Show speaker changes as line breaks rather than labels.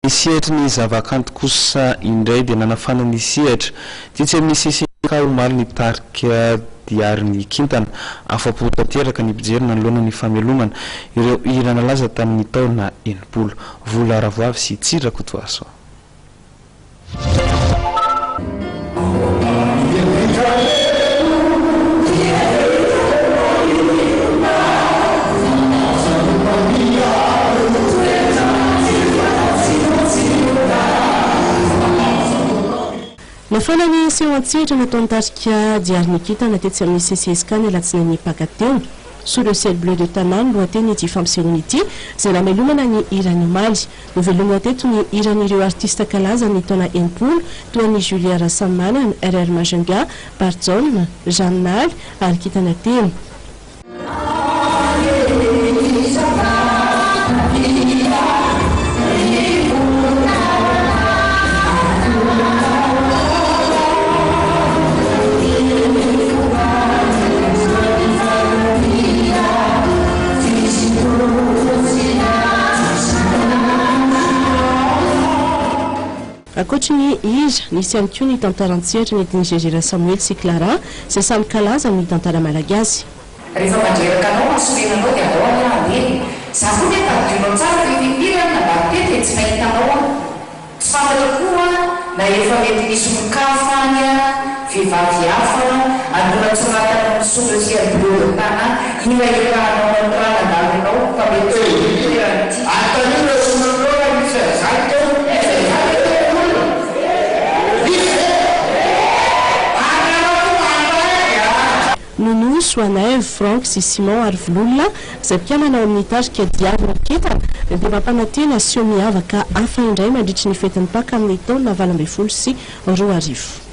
Nisihatra ny zavakanto kosa indray dia nanafana ny sihatra tsy misy omaly ny tarika diary kintana afapo tanteraka ny pijerina nolona ny famelomana ireo hira nalaza tamin'ny taona 80 vola ravoavy sy Tsirakotoaso.
Nafana ny séantsitra nataon'ny tarika diary kintana tetsy amin'ny CCSK ny alatsinainy pakateo sous le ciel bleu de Tanan lohateny ity fampisehoana ity izay namelomana ny hirany omaly novelomana teto ny hiran'ireo artista kalaza ny taona 80 toa ny Julia Rassamana, RR Majenga, Barzon, Jeanne Naly ary kintana telo. Ankoatra ny hira nisy ihany koa ny tantaran-tsehatra nentin'i Géra Samuel sy Clara izay samy kalaza amin'ny tantara malagasy.
Rehefa mandreraka anao masorenanao dia andao amin'ny za koa dia tadidinao tsara fifipira nabaritety tsy mahita anao tsy fantatra koa na efa mety misy mikafa any vehivavy hafa andona tsoratana sous le ciel bleu de Tanan ina eranao mantrana andalinao fa mety toeran'ity atanina somanao misy zay
Nounou, Soanève, Franck sy Simon ary Vololona izay mpiamanao amin'ny tarika diary kintana dia mampanantena sio miavaka hafa indray mandritry ny fetin'ny Paka amin'ny taona 20 sy 20.